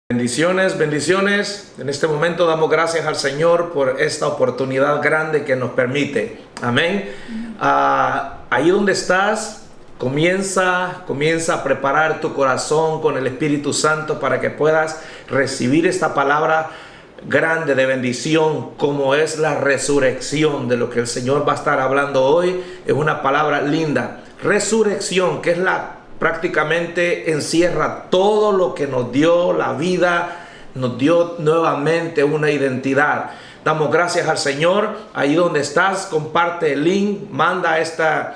Bendiciones, bendiciones. En este momento damos gracias al Señor por esta oportunidad grande que nos permite. Amén. Ahí donde estás, comienza a preparar tu corazón con el Espíritu Santo para que puedas recibir esta palabra grande de bendición, como es la resurrección. De lo que el Señor va a estar hablando hoy es una palabra linda. Resurrección, que es prácticamente encierra todo lo que nos dio la vida, nos dio nuevamente una identidad. Damos gracias al Señor. Ahí donde estás, comparte el link, manda esta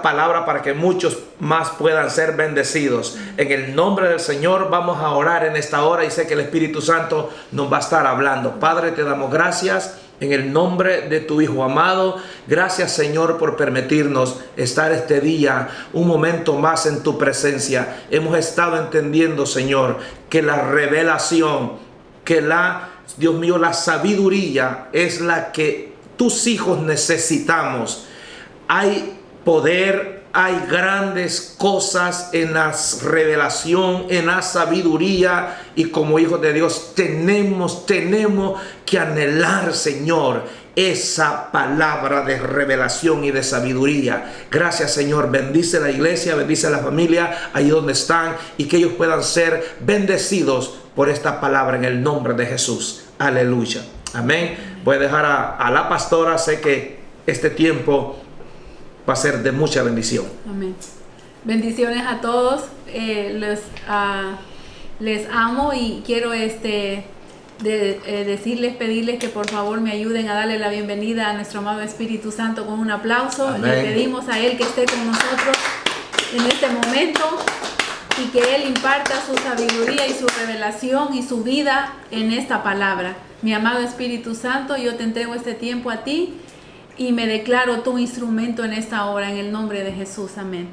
palabra para que muchos más puedan ser bendecidos. En el nombre del Señor vamos a orar en esta hora y sé que el Espíritu Santo nos va a estar hablando. Padre, te damos gracias en el nombre de tu Hijo amado. Gracias, Señor, por permitirnos estar este día un momento más en tu presencia. Hemos estado entendiendo, Señor, que la revelación, Dios mío, la sabiduría es la que tus hijos necesitamos. Hay poder, hay grandes cosas en la revelación, en la sabiduría, y como hijos de Dios tenemos que anhelar, Señor, esa palabra de revelación y de sabiduría. Gracias, Señor. Bendice la iglesia, bendice a la familia ahí donde están, y que ellos puedan ser bendecidos por esta palabra en el nombre de Jesús. Aleluya. Amén. Voy a dejar a la pastora. Sé que este tiempo va a ser de mucha bendición. Amén. Bendiciones a todos. Les amo y quiero pedirles que por favor me ayuden a darle la bienvenida a nuestro amado Espíritu Santo con un aplauso. Amén. Le pedimos a Él que esté con nosotros en este momento y que Él imparta su sabiduría y su revelación y su vida en esta palabra. Mi amado Espíritu Santo, yo te entrego este tiempo a ti y me declaro tu instrumento en esta hora, en el nombre de Jesús. Amén.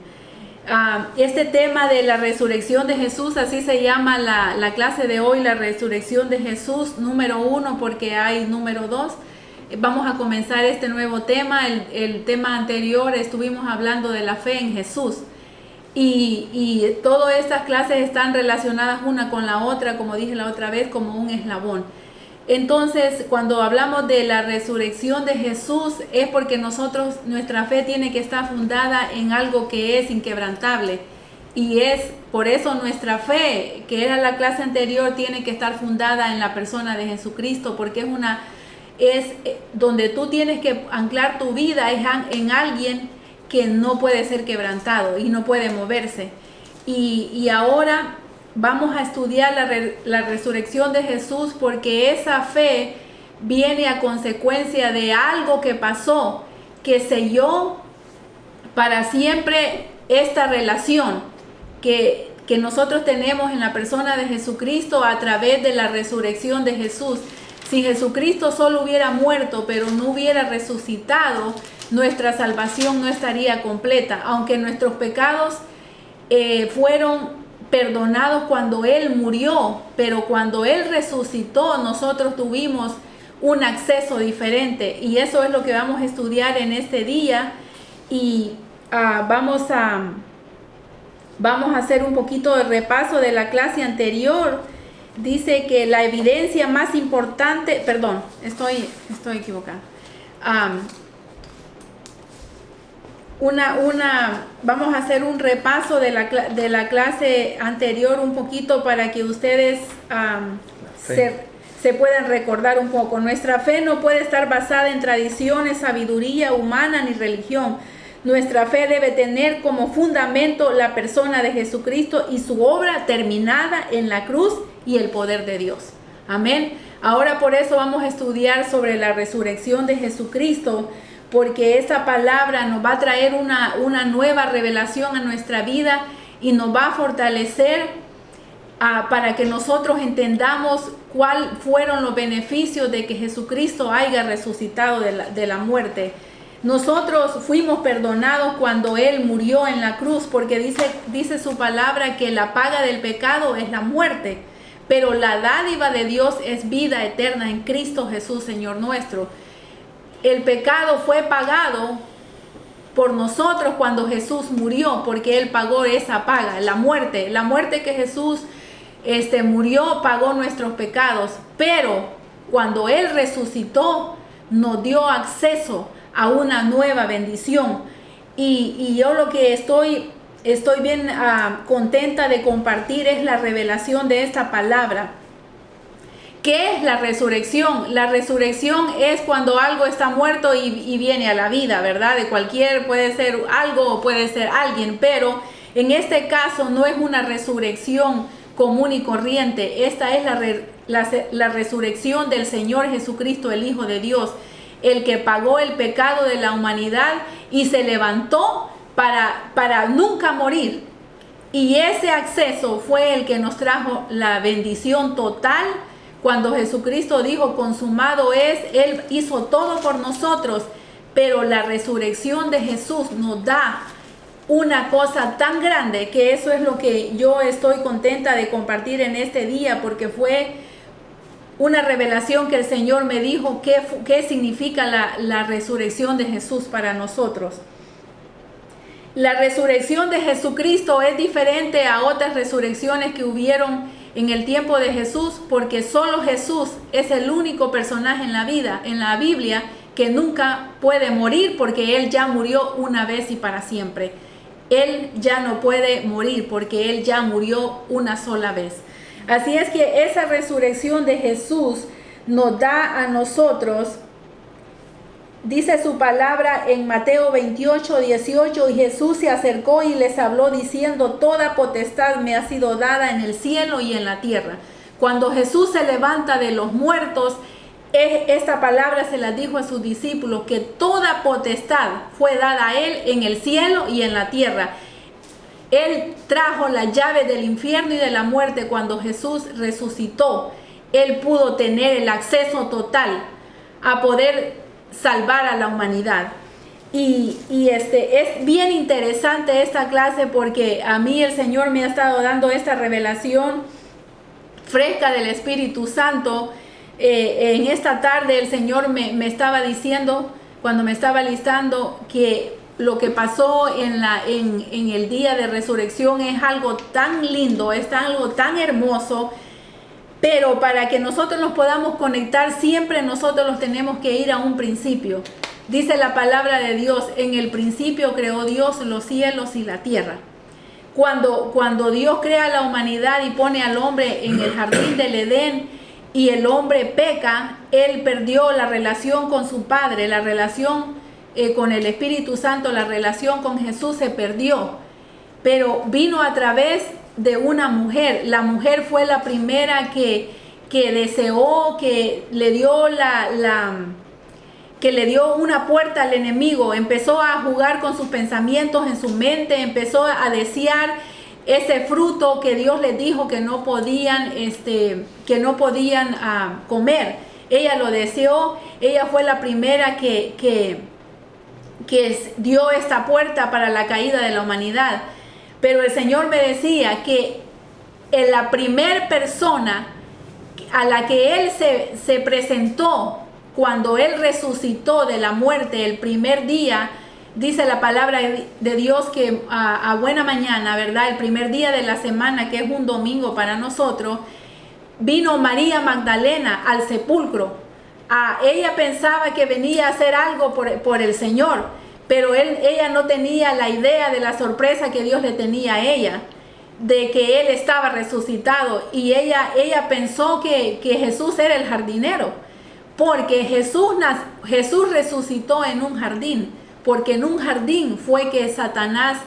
Este tema de la resurrección de Jesús, así se llama la clase de hoy, la resurrección de Jesús, número 1, porque hay número 2. Vamos a comenzar este nuevo tema. El tema anterior estuvimos hablando de la fe en Jesús. Y todas estas clases están relacionadas una con la otra, como dije la otra vez, como un eslabón. Entonces, cuando hablamos de la resurrección de Jesús, es porque nuestra fe tiene que estar fundada en algo que es inquebrantable. Y es por eso nuestra fe, que era la clase anterior, tiene que estar fundada en la persona de Jesucristo, porque es donde tú tienes que anclar tu vida, es en alguien que no puede ser quebrantado y no puede moverse. Y ahora vamos a estudiar la resurrección de Jesús, porque esa fe viene a consecuencia de algo que pasó, que selló para siempre esta relación que nosotros tenemos en la persona de Jesucristo a través de la resurrección de Jesús. Si Jesucristo solo hubiera muerto pero no hubiera resucitado, nuestra salvación no estaría completa, aunque nuestros pecados fueron perdonados cuando Él murió, pero cuando Él resucitó, nosotros tuvimos un acceso diferente, y eso es lo que vamos a estudiar en este día. Y vamos a hacer un poquito de repaso de la clase anterior. Dice que la evidencia más importante, perdón, estoy equivocada. Vamos a hacer un repaso de la clase anterior un poquito para que ustedes se puedan recordar un poco. Nuestra fe no puede estar basada en tradiciones, sabiduría humana ni religión. Nuestra fe debe tener como fundamento la persona de Jesucristo y su obra terminada en la cruz y el poder de Dios. Amén. Ahora por eso vamos a estudiar sobre la resurrección de Jesucristo, porque esa palabra nos va a traer una nueva revelación a nuestra vida y nos va a fortalecer para que nosotros entendamos cuáles fueron los beneficios de que Jesucristo haya resucitado de la muerte. Nosotros fuimos perdonados cuando Él murió en la cruz, porque dice su palabra que la paga del pecado es la muerte, pero la dádiva de Dios es vida eterna en Cristo Jesús, Señor nuestro. El pecado fue pagado por nosotros cuando Jesús murió, porque Él pagó esa paga, la muerte que Jesús murió, pagó nuestros pecados, pero cuando Él resucitó, nos dio acceso a una nueva bendición. Y yo lo que estoy bien contenta de compartir es la revelación de esta palabra. ¿Qué es la resurrección? La resurrección es cuando algo está muerto y viene a la vida, ¿verdad? De cualquier, puede ser algo o puede ser alguien, pero en este caso no es una resurrección común y corriente. Esta es la resurrección del Señor Jesucristo, el Hijo de Dios, el que pagó el pecado de la humanidad y se levantó para nunca morir. Y ese acceso fue el que nos trajo la bendición total. Cuando Jesucristo dijo consumado es, Él hizo todo por nosotros, pero la resurrección de Jesús nos da una cosa tan grande, que eso es lo que yo estoy contenta de compartir en este día, porque fue una revelación que el Señor me dijo qué significa la resurrección de Jesús para nosotros. La resurrección de Jesucristo es diferente a otras resurrecciones que hubieron en el tiempo de Jesús, porque solo Jesús es el único personaje en la Biblia, que nunca puede morir, porque Él ya murió una vez y para siempre. Él ya no puede morir porque Él ya murió una sola vez. Así es que esa resurrección de Jesús nos da a nosotros, dice su palabra en Mateo 28, 18, y Jesús se acercó y les habló diciendo: toda potestad me ha sido dada en el cielo y en la tierra. Cuando Jesús se levanta de los muertos, esta palabra se la dijo a sus discípulos, que toda potestad fue dada a Él en el cielo y en la tierra. Él trajo la llave del infierno y de la muerte. Cuando Jesús resucitó, Él pudo tener el acceso total a poder salvar a la humanidad. Y es bien interesante esta clase, porque a mí el Señor me ha estado dando esta revelación fresca del Espíritu Santo. En esta tarde el Señor me estaba diciendo, cuando me estaba listando, que lo que pasó en el día de resurrección es algo tan lindo, es algo tan hermoso, pero para que nosotros nos podamos conectar, siempre nosotros los tenemos que ir a un principio. Dice la palabra de Dios: en el principio creó Dios los cielos y la tierra. Cuando Dios crea la humanidad y pone al hombre en el jardín del Edén, y el hombre peca, Él perdió la relación con su Padre, la relación con el Espíritu Santo, la relación con Jesús se perdió. Pero vino a través de una mujer. La mujer fue la primera que deseó, que le dio que le dio una puerta al enemigo. Empezó a jugar con sus pensamientos en su mente, empezó a desear ese fruto que Dios les dijo que no podían comer. Ella lo deseó. Ella fue la primera que dio esta puerta para la caída de la humanidad. Pero el Señor me decía que la primer persona a la que Él se presentó cuando Él resucitó de la muerte el primer día, dice la palabra de Dios que a buena mañana, ¿verdad? El primer día de la semana, que es un domingo para nosotros, vino María Magdalena al sepulcro. Ella pensaba que venía a hacer algo por el Señor, pero ella no tenía la idea de la sorpresa que Dios le tenía a ella, de que Él estaba resucitado. Y ella pensó que Jesús era el jardinero, porque Jesús resucitó en un jardín, porque en un jardín fue que Satanás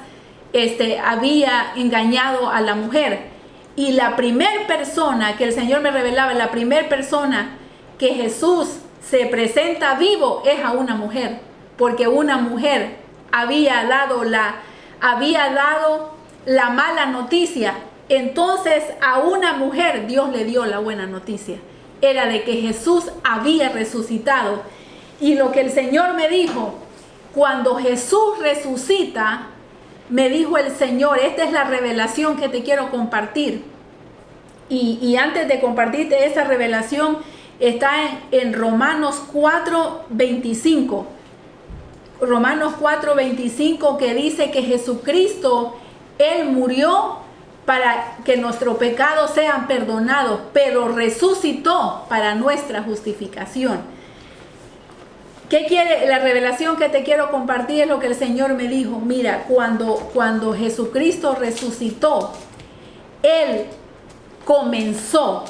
había engañado a la mujer. Y la primer persona que el Señor me revelaba, la primer persona que Jesús se presenta vivo, es a una mujer, porque una mujer había dado la mala noticia. Entonces a una mujer Dios le dio la buena noticia, era de que Jesús había resucitado. Y lo que el Señor me dijo, cuando Jesús resucita, me dijo el Señor, esta es la revelación que te quiero compartir. Y antes de compartirte esa revelación, está en Romanos 4:25. Romanos 4:25, que dice que Jesucristo, Él murió para que nuestros pecados sean perdonados, pero resucitó para nuestra justificación. ¿Qué quiere? La revelación que te quiero compartir es lo que el Señor me dijo. Mira, cuando Jesucristo resucitó, Él comenzó.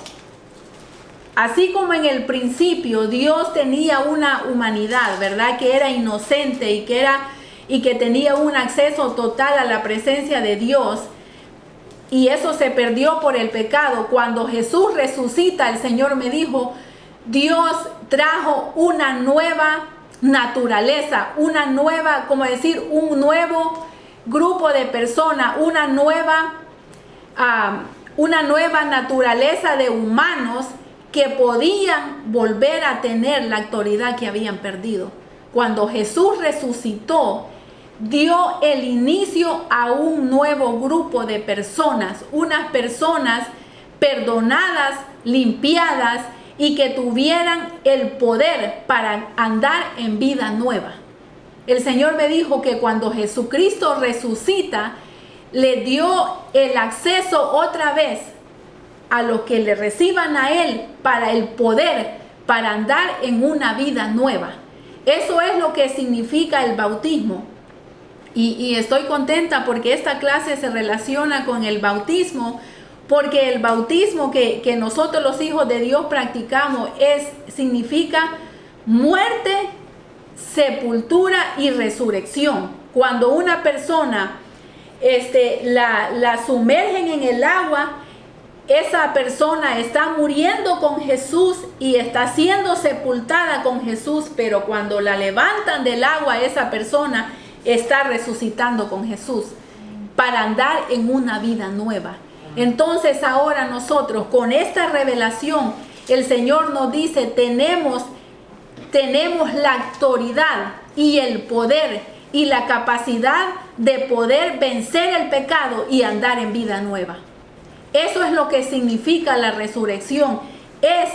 Así como en el principio Dios tenía una humanidad, ¿verdad? Que era inocente y que tenía un acceso total a la presencia de Dios. Y eso se perdió por el pecado. Cuando Jesús resucita, el Señor me dijo, Dios trajo una nueva naturaleza, una nueva, como decir, un nuevo grupo de personas, una nueva naturaleza de humanos que podían volver a tener la autoridad que habían perdido. Cuando Jesús resucitó, dio el inicio a un nuevo grupo de personas, unas personas perdonadas, limpiadas y que tuvieran el poder para andar en vida nueva. El Señor me dijo que cuando Jesucristo resucita, le dio el acceso otra vez a los que le reciban a Él para el poder, para andar en una vida nueva. Eso es lo que significa el bautismo. Y estoy contenta porque esta clase se relaciona con el bautismo, porque el bautismo que nosotros los hijos de Dios practicamos significa muerte, sepultura y resurrección. Cuando una persona la sumergen en el agua, esa persona está muriendo con Jesús y está siendo sepultada con Jesús, pero cuando la levantan del agua, esa persona está resucitando con Jesús para andar en una vida nueva. Entonces ahora nosotros con esta revelación, el Señor nos dice, tenemos la autoridad y el poder y la capacidad de poder vencer el pecado y andar en vida nueva. Eso es lo que significa la resurrección. Es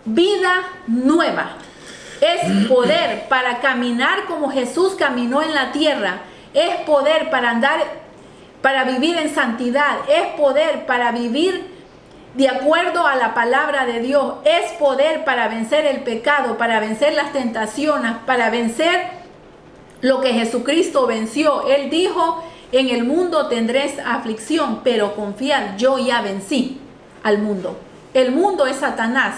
vida nueva. Es poder para caminar como Jesús caminó en la tierra. Es poder para andar, para vivir en santidad. Es poder para vivir de acuerdo a la palabra de Dios. Es poder para vencer el pecado, para vencer las tentaciones, para vencer lo que Jesucristo venció. Él dijo, en el mundo tendréis aflicción, pero confiad, yo ya vencí al mundo. El mundo es Satanás.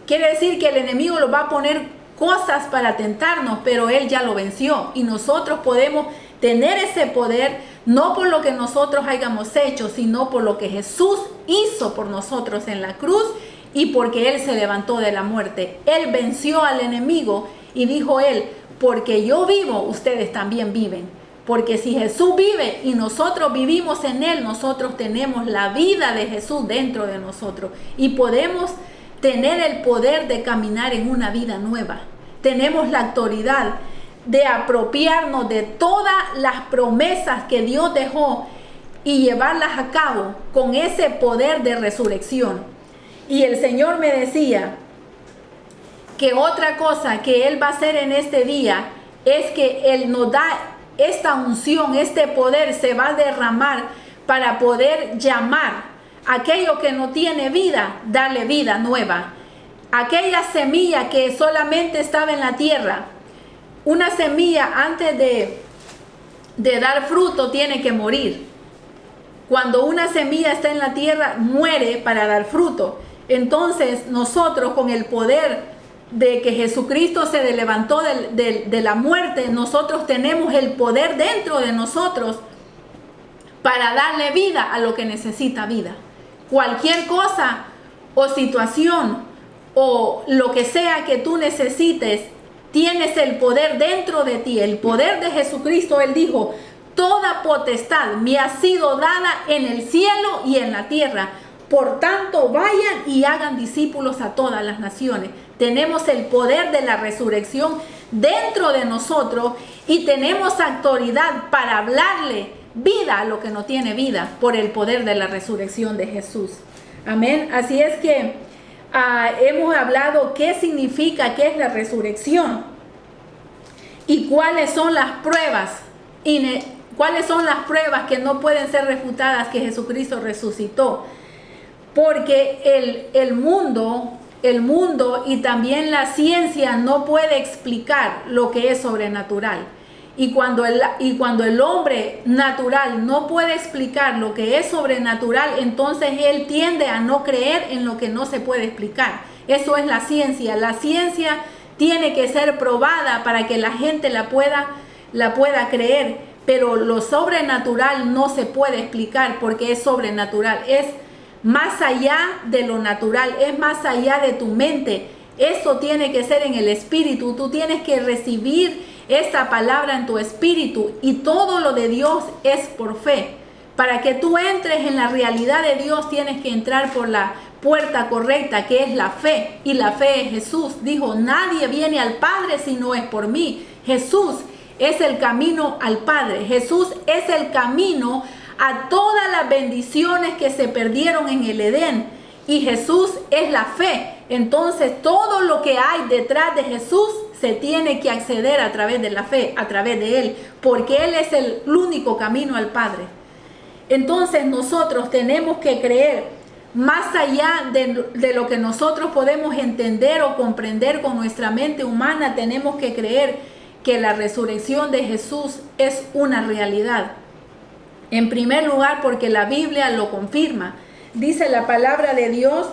Quiere decir que el enemigo lo va a poner cosas para tentarnos, pero él ya lo venció. Y nosotros podemos tener ese poder, no por lo que nosotros hayamos hecho, sino por lo que Jesús hizo por nosotros en la cruz y porque Él se levantó de la muerte. Él venció al enemigo y dijo Él, porque yo vivo, ustedes también viven. Porque si Jesús vive y nosotros vivimos en Él, nosotros tenemos la vida de Jesús dentro de nosotros y podemos tener el poder de caminar en una vida nueva. Tenemos la autoridad de apropiarnos de todas las promesas que Dios dejó y llevarlas a cabo con ese poder de resurrección. Y el Señor me decía que otra cosa que Él va a hacer en este día es que Él nos da esta unción, este poder se va a derramar para poder llamar a aquello que no tiene vida, darle vida nueva. Aquella semilla que solamente estaba en la tierra, una semilla antes de dar fruto tiene que morir. Cuando una semilla está en la tierra, muere para dar fruto. Entonces nosotros con el poder de que Jesucristo se levantó de la muerte, nosotros tenemos el poder dentro de nosotros para darle vida a lo que necesita vida. Cualquier cosa o situación o lo que sea que tú necesites, tienes el poder dentro de ti, el poder de Jesucristo. Él dijo, toda potestad me ha sido dada en el cielo y en la tierra. Por tanto, vayan y hagan discípulos a todas las naciones. Tenemos el poder de la resurrección dentro de nosotros y tenemos autoridad para hablarle vida a lo que no tiene vida por el poder de la resurrección de Jesús. Amén. Así es que hemos hablado qué significa, qué es la resurrección y cuáles son las pruebas ¿Cuáles son las pruebas que no pueden ser refutadas que Jesucristo resucitó? Porque el mundo y también la ciencia no puede explicar lo que es sobrenatural. Y cuando el hombre natural no puede explicar lo que es sobrenatural, entonces él tiende a no creer en lo que no se puede explicar. Eso es la ciencia. La ciencia tiene que ser probada para que la gente la pueda creer, pero lo sobrenatural no se puede explicar porque es sobrenatural. Es más allá de lo natural, es más allá de tu mente. Eso tiene que ser en el espíritu. Tú tienes que recibir esta palabra en tu espíritu, y todo lo de Dios es por fe. Para que tú entres en la realidad de Dios, tienes que entrar por la puerta correcta, que es la fe, y la fe es Jesús. Dijo: nadie viene al Padre si no es por mí. Jesús es el camino al Padre. Jesús es el camino a todas las bendiciones que se perdieron en el Edén, y Jesús es la fe. Entonces todo lo que hay detrás de Jesús se tiene que acceder a través de la fe, a través de Él, porque Él es el único camino al Padre. Entonces nosotros tenemos que creer más allá de lo que nosotros podemos entender o comprender con nuestra mente humana. Tenemos que creer que la resurrección de Jesús es una realidad. En primer lugar, porque la Biblia lo confirma. Dice la palabra de Dios: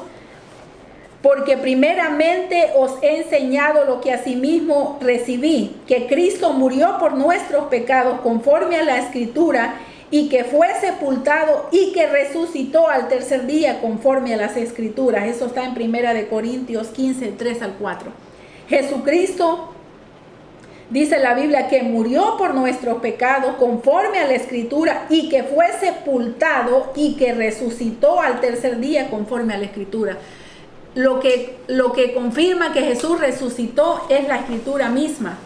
porque primeramente os he enseñado lo que asimismo recibí, que Cristo murió por nuestros pecados conforme a la Escritura, y que fue sepultado y que resucitó al tercer día conforme a las Escrituras. Eso está en 1 Corintios 15, 3 al 4. Jesucristo, dice la Biblia, que murió por nuestros pecados conforme a la Escritura, y que fue sepultado y que resucitó al tercer día conforme a la Escritura. Lo que confirma que Jesús resucitó es la Escritura misma.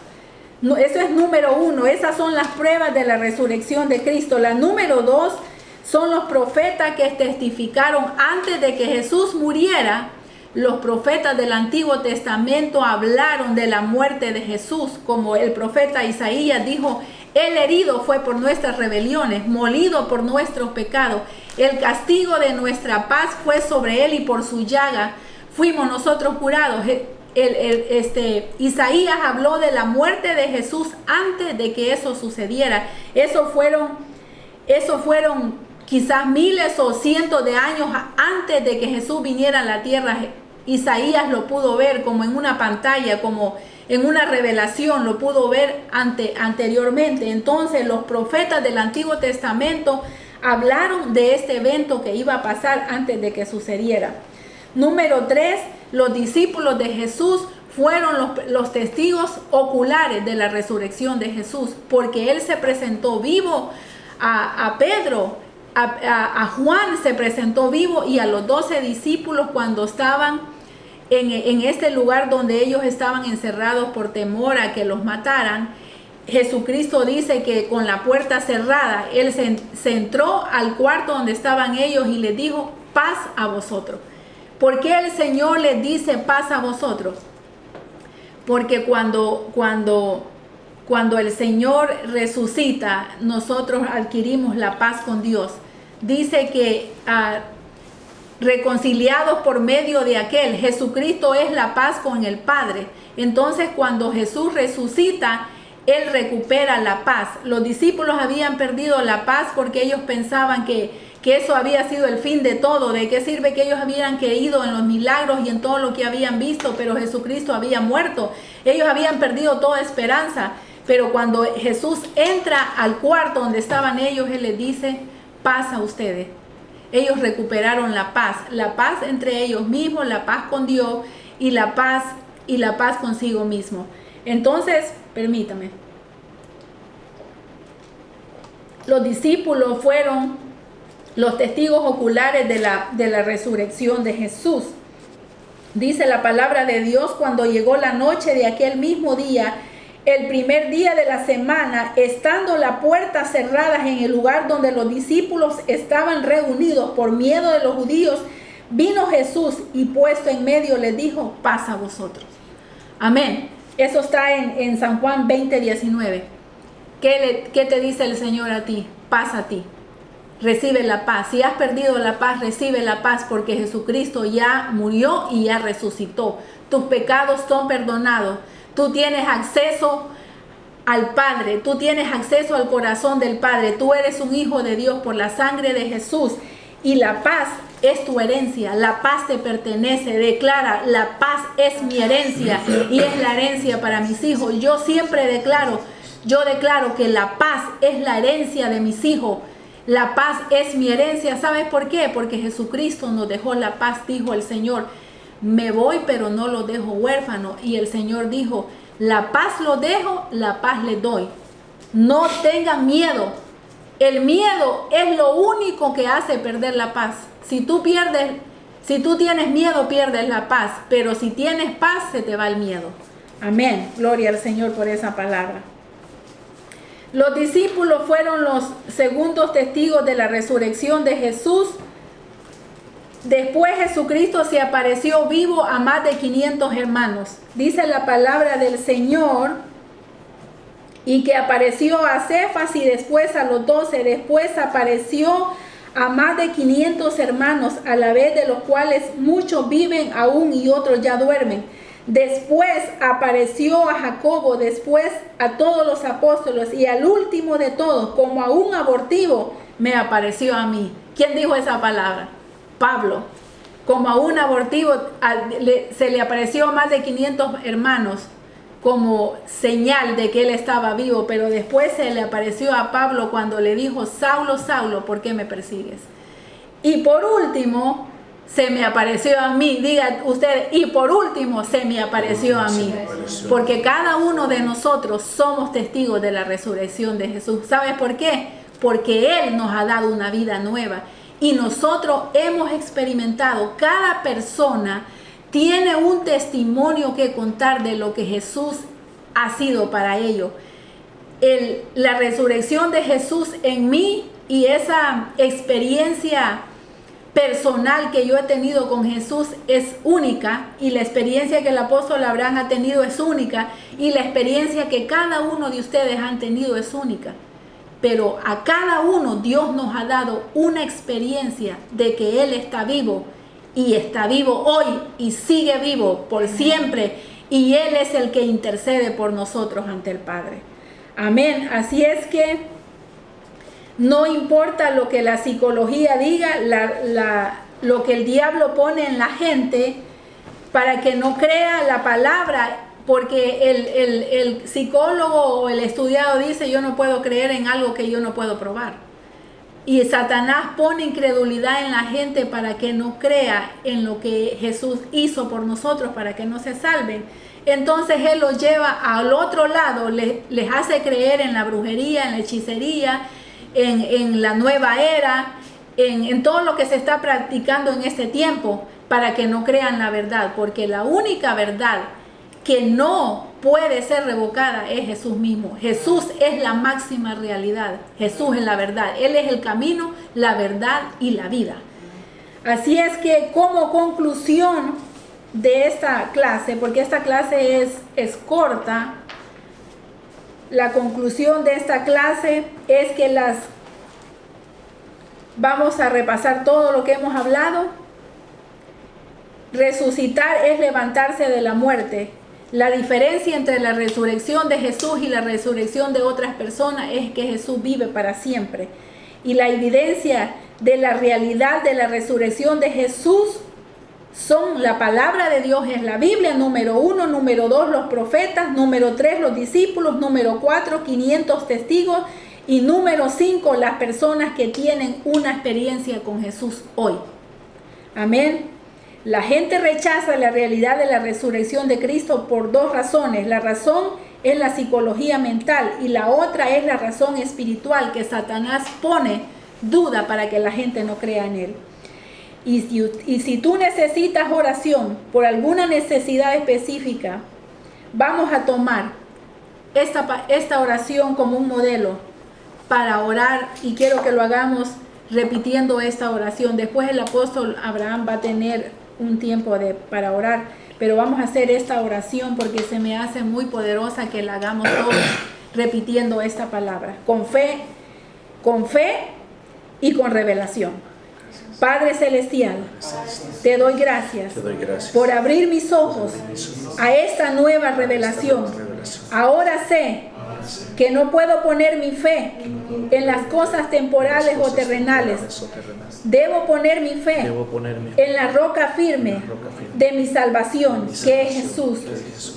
Eso es número uno. Esas son las pruebas de la resurrección de Cristo. La número dos son los profetas que testificaron antes de que Jesús muriera. Los profetas del Antiguo Testamento hablaron de la muerte de Jesús, como el profeta Isaías dijo: Él herido fue por nuestras rebeliones, molido por nuestros pecados. El castigo de nuestra paz fue sobre Él, y por su llaga fuimos nosotros curados. Isaías habló de la muerte de Jesús antes de que eso sucediera. Eso fueron quizás miles o cientos de años antes de que Jesús viniera a la tierra. Isaías lo pudo ver como en una pantalla, como en una revelación, lo pudo ver anteriormente. Entonces los profetas del Antiguo Testamento hablaron de este evento que iba a pasar antes de que sucediera. Número 3, los discípulos de Jesús fueron los testigos oculares de la resurrección de Jesús, porque Él se presentó vivo a Pedro, a Juan se presentó vivo, y a los 12 discípulos cuando estaban en este lugar donde ellos estaban encerrados por temor a que los mataran. Jesucristo dice que con la puerta cerrada, Él se entró al cuarto donde estaban ellos y les dijo: paz a vosotros. ¿Por qué el Señor les dice paz a vosotros? Porque cuando el Señor resucita, nosotros adquirimos la paz con Dios. Dice que reconciliados por medio de aquel, Jesucristo es la paz con el Padre. Entonces cuando Jesús resucita, Él recupera la paz. Los discípulos habían perdido la paz porque ellos pensaban que eso había sido el fin de todo. ¿De qué sirve que ellos habían creído en los milagros y en todo lo que habían visto, pero Jesucristo había muerto? Ellos habían perdido toda esperanza. Pero cuando Jesús entra al cuarto donde estaban ellos, Él les dice: paz a ustedes. Ellos recuperaron la paz entre ellos mismos, la paz con Dios y la paz consigo mismo. Entonces, permítame. Los discípulos fueron los testigos oculares de la resurrección de Jesús. Dice la palabra de Dios: cuando llegó la noche de aquel mismo día, el primer día de la semana, estando las puertas cerradas en el lugar donde los discípulos estaban reunidos por miedo de los judíos, vino Jesús y puesto en medio les dijo: paz a vosotros. Amén. Eso está en San Juan 20:19. ¿qué te dice el Señor a ti? Paz a ti. Recibe la paz. Si has perdido la paz, recibe la paz, porque Jesucristo ya murió y ya resucitó. Tus pecados son perdonados. Tú tienes acceso al Padre. Tú tienes acceso al corazón del Padre. Tú eres un hijo de Dios por la sangre de Jesús. Y la paz es tu herencia. La paz te pertenece. Declara, la paz es mi herencia y es la herencia para mis hijos. Yo declaro que la paz es la herencia de mis hijos. La paz es mi herencia. ¿Sabes por qué? Porque Jesucristo nos dejó la paz, dijo el Señor. Me voy, pero no los dejo huérfanos. Y el Señor dijo, la paz los dejo, la paz les doy. No tengan miedo. El miedo es lo único que hace perder la paz. Si tú tienes miedo, pierdes la paz. Pero si tienes paz, se te va el miedo. Amén. Gloria al Señor por esa palabra. Los discípulos fueron los segundos testigos de la resurrección de Jesús. Después Jesucristo se apareció vivo a más de 500 hermanos. Dice la palabra del Señor, y que apareció a Cefas y después a los 12. Después apareció a más de 500 hermanos, a la vez de los cuales muchos viven aún y otros ya duermen. Después apareció a Jacobo, después a todos los apóstoles y al último de todos, como a un abortivo, me apareció a mí. ¿Quién dijo esa palabra? Pablo. Como a un abortivo se le apareció a más de 500 hermanos como señal de que él estaba vivo, pero después se le apareció a Pablo cuando le dijo, Saulo, Saulo, ¿por qué me persigues? Y por último, se me apareció a mí. Diga usted, y por último se me apareció a mí. Porque cada uno de nosotros somos testigos de la resurrección de Jesús. ¿Sabes por qué? Porque Él nos ha dado una vida nueva. Y nosotros hemos experimentado, cada persona tiene un testimonio que contar de lo que Jesús ha sido para ellos. La resurrección de Jesús en mí y esa experiencia personal que yo he tenido con Jesús es única, y la experiencia que el apóstol Abraham ha tenido es única, y la experiencia que cada uno de ustedes han tenido es única. Pero a cada uno Dios nos ha dado una experiencia de que Él está vivo, y está vivo hoy y sigue vivo por siempre, y Él es el que intercede por nosotros ante el Padre. Amén. Así es que no importa lo que la psicología diga, lo que el diablo pone en la gente para que no crea la palabra, porque el psicólogo o el estudiado dice, yo no puedo creer en algo que yo no puedo probar. Y Satanás pone incredulidad en la gente para que no crea en lo que Jesús hizo por nosotros, para que no se salven. Entonces Él los lleva al otro lado, les hace creer en la brujería, en la hechicería, en la nueva era, en todo lo que se está practicando en este tiempo, para que no crean la verdad. Porque la única verdad que no puede ser revocada es Jesús mismo. Jesús es la máxima realidad. Jesús es la verdad. Él es el camino, la verdad y la vida. Así es que, como conclusión de esta clase, porque esta clase es corta, la conclusión de esta clase es que vamos a repasar todo lo que hemos hablado. Resucitar es levantarse de la muerte. La diferencia entre la resurrección de Jesús y la resurrección de otras personas es que Jesús vive para siempre. Y la evidencia de la realidad de la resurrección de Jesús son la palabra de Dios, es la Biblia, número 1, número 2, los profetas, número 3, los discípulos, número 4, 500 testigos, y número 5, las personas que tienen una experiencia con Jesús hoy. Amén. La gente rechaza la realidad de la resurrección de Cristo por dos razones. La razón es la psicología mental y la otra es la razón espiritual, que Satanás pone duda para que la gente no crea en Él. Y si tú necesitas oración por alguna necesidad específica, vamos a tomar esta oración como un modelo para orar, y quiero que lo hagamos repitiendo esta oración. Después el apóstol Abraham va a tener un tiempo para orar, pero vamos a hacer esta oración porque se me hace muy poderosa que la hagamos todos repitiendo esta palabra, con fe y con revelación. Padre Celestial, te doy gracias por abrir mis ojos a esta nueva revelación. Ahora sé que no puedo poner mi fe en las cosas temporales o terrenales. Debo poner mi fe en la roca firme de mi salvación, que es Jesús.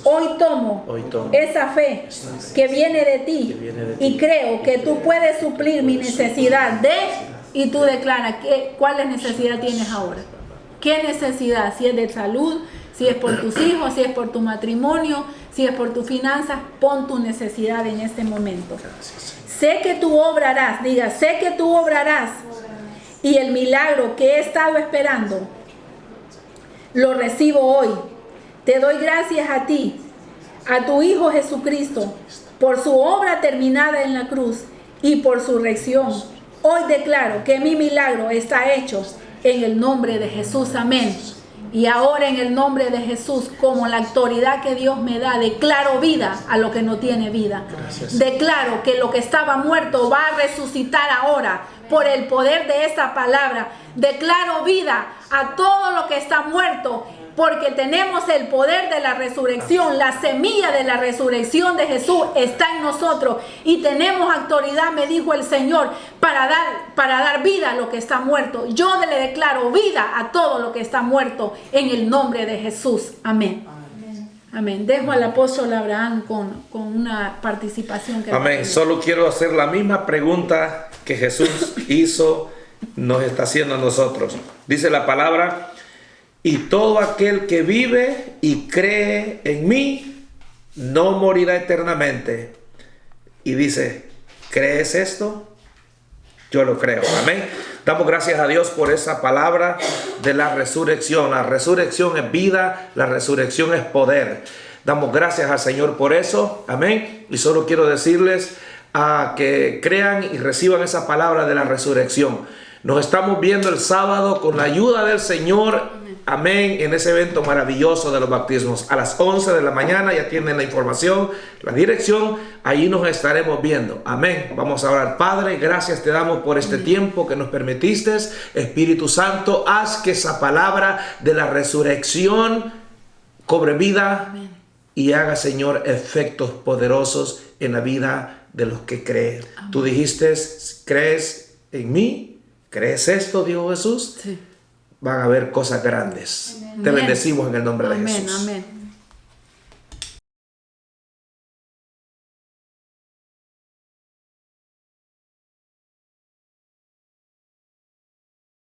Hoy tomo esa fe que viene de ti y creo que tú puedes suplir mi necesidad de... Y tú declaras cuál necesidad tienes ahora. ¿Qué necesidad? Si es de salud, si es por tus hijos, si es por tu matrimonio, si es por tus finanzas, pon tu necesidad en este momento. Sé que tú obrarás, diga, sé que tú obrarás. Y el milagro que he estado esperando, lo recibo hoy. Te doy gracias a ti, a tu Hijo Jesucristo, por su obra terminada en la cruz y por su resurrección. Hoy declaro que mi milagro está hecho en el nombre de Jesús. Amén. Y ahora en el nombre de Jesús, como la autoridad que Dios me da, declaro vida a lo que no tiene vida. Gracias. Declaro que lo que estaba muerto va a resucitar ahora por el poder de esta palabra. Declaro vida a todo lo que está muerto, porque tenemos el poder de la resurrección. La semilla de la resurrección de Jesús está en nosotros y tenemos autoridad, me dijo el Señor, para dar vida a lo que está muerto. Yo le declaro vida a todo lo que está muerto en el nombre de Jesús. Amén. Amén. Dejo al apóstol Abraham con una participación. Amén. Solo quiero hacer la misma pregunta que Jesús hizo, nos está haciendo a nosotros. Dice la palabra: y todo aquel que vive y cree en mí no morirá eternamente. Y dice, ¿crees esto? Yo lo creo. Amén. Damos gracias a Dios por esa palabra de la resurrección. La resurrección es vida, la resurrección es poder. Damos gracias al Señor por eso. Amén. Y solo quiero decirles que crean y reciban esa palabra de la resurrección. Nos estamos viendo el sábado con la ayuda del Señor. Amén, en ese evento maravilloso de los bautismos. A las 11 de la mañana ya tienen la información, la dirección. Allí nos estaremos viendo. Amén. Vamos a orar. Padre, gracias te damos por este tiempo que nos permitiste. Espíritu Santo, haz que esa palabra de la resurrección cobre vida. Amén. Y haga, Señor, efectos poderosos en la vida de los que creen. Amén. Tú dijiste, ¿crees en mí? ¿Crees esto? Dijo Jesús. Sí. Van a haber cosas grandes. Amén. Te bendecimos en el nombre de Jesús. Amén.